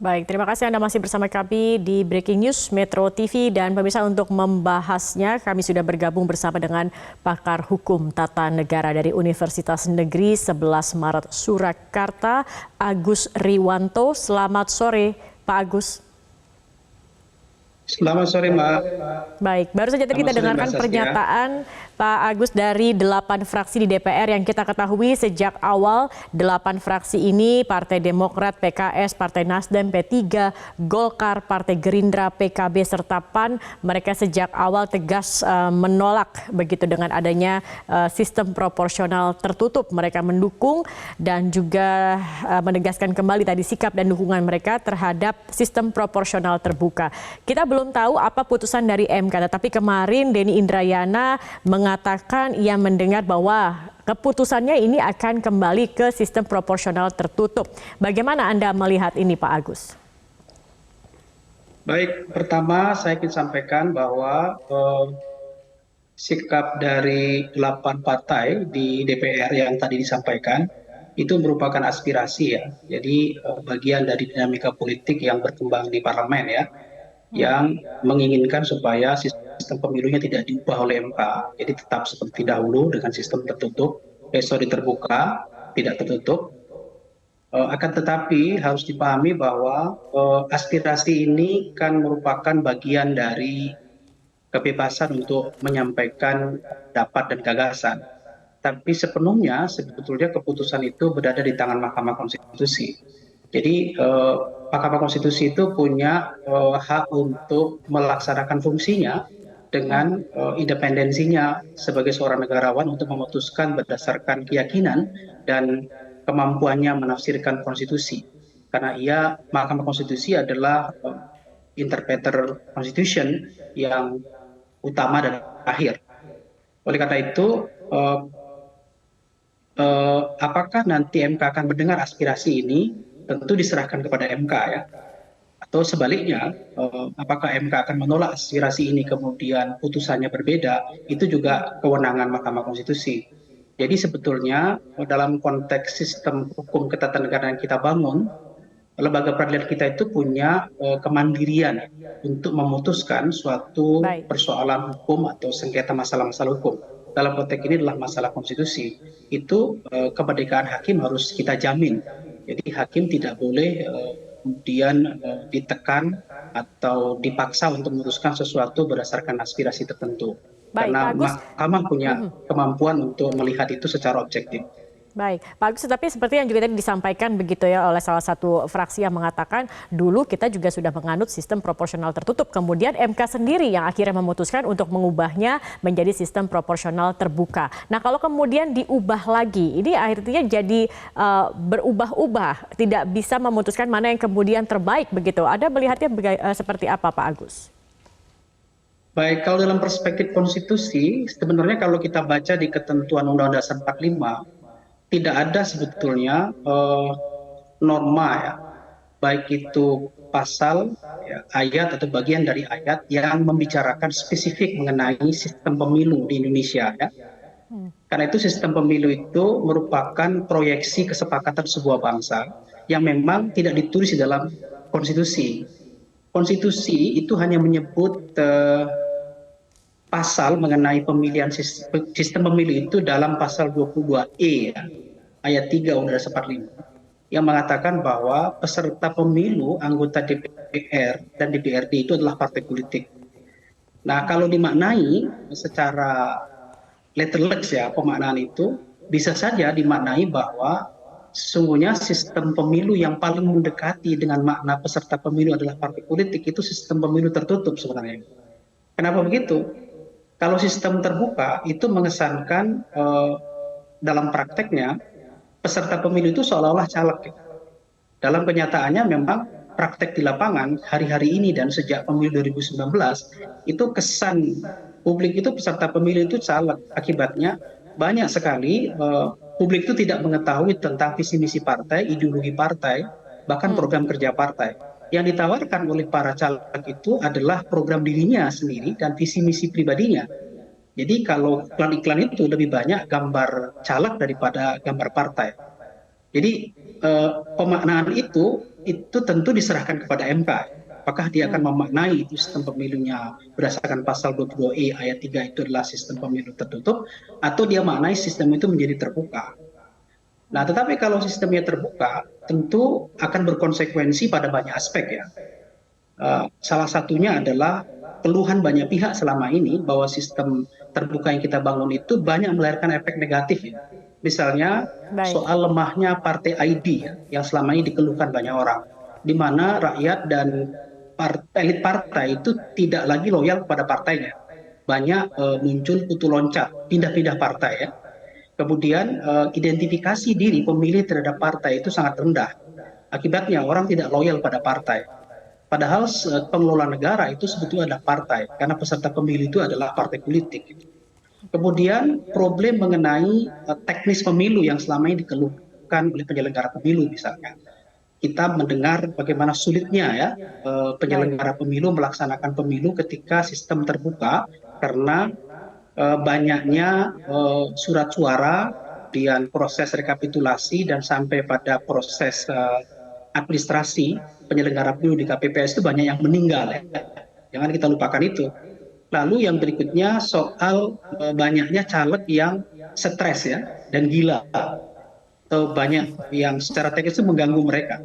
Baik, terima kasih Anda masih bersama kami di Breaking News Metro TV dan pemirsa untuk membahasnya kami sudah bergabung bersama dengan pakar hukum tata negara dari Universitas Negeri 11 Maret Surakarta, Agus Riwanto. Selamat sore Pak Agus. Selamat sore Mbak. Baik, baru saja kita dengarkan pernyataan Pak Agus dari 8 fraksi di DPR yang kita ketahui sejak awal 8 fraksi ini Partai Demokrat, PKS, Partai Nasdem, P3, Golkar, Partai Gerindra, PKB, serta PAN mereka sejak awal tegas menolak begitu dengan adanya sistem proporsional tertutup. Mereka mendukung dan juga menegaskan kembali tadi sikap dan dukungan mereka terhadap sistem proporsional terbuka. Kita belum tahu apa putusan dari MK, tetapi kemarin Denny Indrayana mengatakan ia mendengar bahwa keputusannya ini akan kembali ke sistem proporsional tertutup. Bagaimana Anda melihat ini Pak Agus? Baik, pertama saya ingin sampaikan bahwa sikap dari 8 partai di DPR yang tadi disampaikan itu merupakan aspirasi ya. Jadi bagian dari dinamika politik yang berkembang di parlemen ya, yang menginginkan supaya sistem pemilunya tidak diubah oleh MK. Jadi tetap seperti dahulu dengan sistem tertutup, terbuka, tidak tertutup. Akan tetapi harus dipahami bahwa aspirasi ini kan merupakan bagian dari kebebasan untuk menyampaikan pendapat dan gagasan. Tapi sepenuhnya sebetulnya keputusan itu berada di tangan Mahkamah Konstitusi. Jadi Mahkamah Konstitusi itu punya hak untuk melaksanakan fungsinya dengan independensinya sebagai seorang negarawan untuk memutuskan berdasarkan keyakinan dan kemampuannya menafsirkan konstitusi. Karena Mahkamah Konstitusi adalah interpreter constitution yang utama dan akhir. Oleh karena itu, apakah nanti MK akan mendengar aspirasi ini? Tentu diserahkan kepada MK ya. Atau sebaliknya, apakah MK akan menolak aspirasi ini kemudian putusannya berbeda, itu juga kewenangan Mahkamah Konstitusi. Jadi sebetulnya dalam konteks sistem hukum ketatanegaraan yang kita bangun, lembaga peradilan kita itu punya kemandirian untuk memutuskan suatu persoalan hukum atau sengketa masalah-masalah hukum. Dalam konteks ini adalah masalah konstitusi. Itu kemerdekaan hakim harus kita jamin. Jadi hakim tidak boleh kemudian ditekan atau dipaksa untuk memutuskan sesuatu berdasarkan aspirasi tertentu. Karena Mahkamah punya kemampuan untuk melihat itu secara objektif. Baik, Pak Agus, tapi seperti yang juga tadi disampaikan begitu ya oleh salah satu fraksi yang mengatakan dulu kita juga sudah menganut sistem proporsional tertutup. Kemudian MK sendiri yang akhirnya memutuskan untuk mengubahnya menjadi sistem proporsional terbuka. Nah kalau kemudian diubah lagi, ini akhirnya jadi berubah-ubah, tidak bisa memutuskan mana yang kemudian terbaik begitu. Ada melihatnya seperti apa Pak Agus? Baik, kalau dalam perspektif konstitusi, sebenarnya kalau kita baca di ketentuan Undang-Undang Dasar 45, tidak ada sebetulnya norma ya, baik itu pasal, ya, ayat atau bagian dari ayat yang membicarakan spesifik mengenai sistem pemilu di Indonesia ya. Karena itu sistem pemilu itu merupakan proyeksi kesepakatan sebuah bangsa yang memang tidak ditulis di dalam konstitusi. Konstitusi itu hanya menyebut pasal mengenai pemilihan sistem pemilu itu dalam pasal 22E ya, ayat 3 Undang-Undang Dasar 45 yang mengatakan bahwa peserta pemilu anggota DPR dan DPRD itu adalah partai politik. Nah, kalau dimaknai secara letterless ya, pemaknaan itu bisa saja dimaknai bahwa sesungguhnya sistem pemilu yang paling mendekati dengan makna peserta pemilu adalah partai politik, itu sistem pemilu tertutup sebenarnya. Kenapa begitu? Kalau sistem terbuka itu mengesankan dalam prakteknya peserta pemilu itu seolah-olah caleg. Dalam kenyataannya memang praktek di lapangan hari-hari ini dan sejak pemilu 2019 itu kesan publik itu peserta pemilu itu caleg. Akibatnya banyak sekali publik itu tidak mengetahui tentang visi misi partai, ideologi partai, bahkan program kerja partai. Yang ditawarkan oleh para caleg itu adalah program dirinya sendiri dan visi misi pribadinya. Jadi kalau iklan-iklan itu lebih banyak gambar caleg daripada gambar partai. Jadi pemaknaan itu itu tentu diserahkan kepada MK. Apakah dia akan memaknai itu sistem pemilunya berdasarkan pasal 22E ayat 3 itu adalah sistem pemilu tertutup, atau dia maknai sistem itu menjadi terbuka. Nah, tetapi kalau sistemnya terbuka, tentu akan berkonsekuensi pada banyak aspek ya. Salah satunya adalah keluhan banyak pihak selama ini bahwa sistem terbuka yang kita bangun itu banyak melahirkan efek negatif ya. Misalnya soal lemahnya partai ID ya, yang selama ini dikeluhkan banyak orang, di mana rakyat dan elit partai itu tidak lagi loyal kepada partainya. Banyak muncul kutu loncat, pindah-pindah partai ya. Kemudian identifikasi diri pemilih terhadap partai itu sangat rendah. Akibatnya orang tidak loyal pada partai. Padahal pengelola negara itu sebetulnya adalah partai, karena peserta pemilu itu adalah partai politik. Kemudian problem mengenai teknis pemilu yang selama ini dikeluhkan oleh penyelenggara pemilu misalnya. Kita mendengar bagaimana sulitnya ya penyelenggara pemilu melaksanakan pemilu ketika sistem terbuka karena banyaknya surat suara, kemudian proses rekapitulasi dan sampai pada proses administrasi penyelenggara pemilu di KPPS itu banyak yang meninggal ya. Jangan kita lupakan itu. Lalu yang berikutnya soal banyaknya caleg yang stres ya dan gila, atau banyak yang secara teknis itu mengganggu mereka.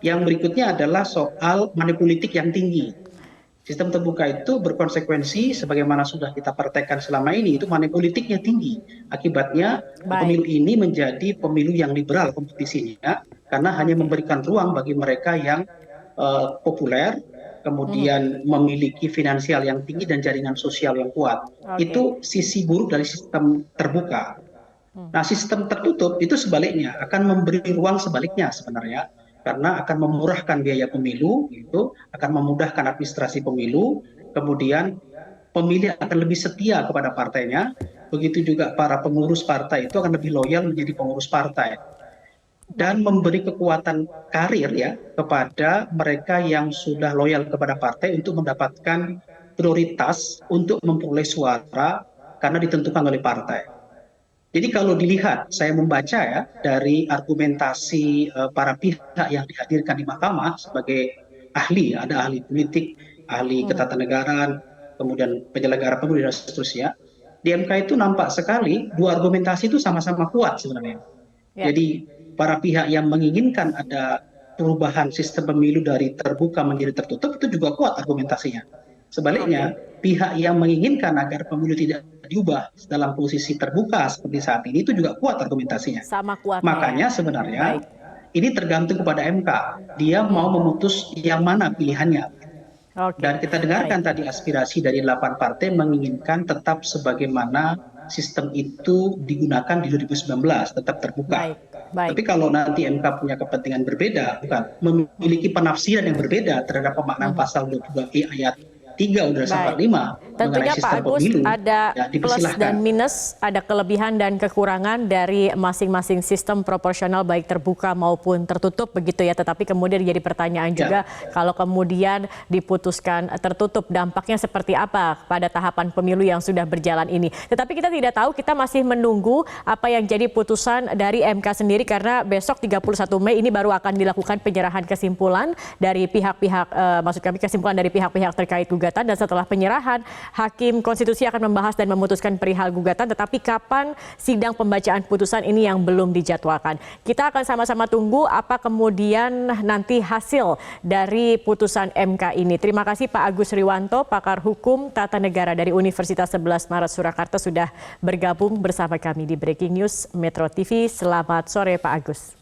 Yang berikutnya adalah soal manipolitik yang tinggi. Sistem terbuka itu berkonsekuensi sebagaimana sudah kita praktekkan selama ini, itu manipolitiknya tinggi. Akibatnya pemilu ini menjadi pemilu yang liberal kompetisinya karena hanya memberikan ruang bagi mereka yang populer, kemudian memiliki finansial yang tinggi dan jaringan sosial yang kuat. Itu sisi buruk dari sistem terbuka. Nah, sistem tertutup itu sebaliknya akan memberi ruang sebaliknya sebenarnya, karena akan memurahkan biaya pemilu, itu akan memudahkan administrasi pemilu, kemudian pemilih akan lebih setia kepada partainya, begitu juga para pengurus partai itu akan lebih loyal menjadi pengurus partai, dan memberi kekuatan karir ya kepada mereka yang sudah loyal kepada partai untuk mendapatkan prioritas untuk memperoleh suara karena ditentukan oleh partai. Jadi kalau dilihat, saya membaca ya dari argumentasi para pihak yang dihadirkan di mahkamah sebagai ahli, ada ahli politik, ahli ketatanegaraan, kemudian penyelenggara pemilu dan seterusnya. Di MK itu nampak sekali dua argumentasi itu sama-sama kuat sebenarnya. Jadi para pihak yang menginginkan ada perubahan sistem pemilu dari terbuka menjadi tertutup itu juga kuat argumentasinya. Sebaliknya, pihak yang menginginkan agar pemilu tidak diubah dalam posisi terbuka seperti saat ini itu juga kuat argumentasinya. Sama kuat. Makanya sebenarnya ini tergantung kepada MK. Dia mau memutus yang mana pilihannya. Dan kita dengarkan tadi aspirasi dari 8 partai menginginkan tetap sebagaimana sistem itu digunakan di 2019, tetap terbuka. Tapi kalau nanti MK punya kepentingan berbeda, bukan memiliki penafsiran yang berbeda terhadap pemaknaan pasal 22E ayat 3 Undang-Undang 45 tentunya Pak Agus pemilu, ada ya, plus dan minus, ada kelebihan dan kekurangan dari masing-masing sistem proporsional baik terbuka maupun tertutup begitu ya. Tetapi kemudian jadi pertanyaan juga kalau kemudian diputuskan tertutup dampaknya seperti apa pada tahapan pemilu yang sudah berjalan ini. Tetapi kita tidak tahu, kita masih menunggu apa yang jadi putusan dari MK sendiri karena besok 31 Mei ini baru akan dilakukan penyerahan kesimpulan dari pihak-pihak maksud kami kesimpulan dari pihak-pihak terkait gugatan. Dan setelah penyerahan, Hakim Konstitusi akan membahas dan memutuskan perihal gugatan. Tetapi kapan sidang pembacaan putusan ini yang belum dijadwalkan. Kita akan sama-sama tunggu apa kemudian nanti hasil dari putusan MK ini. Terima kasih Pak Agus Riwanto, pakar hukum tata negara dari Universitas 11 Maret Surakarta sudah bergabung bersama kami di Breaking News Metro TV. Selamat sore Pak Agus.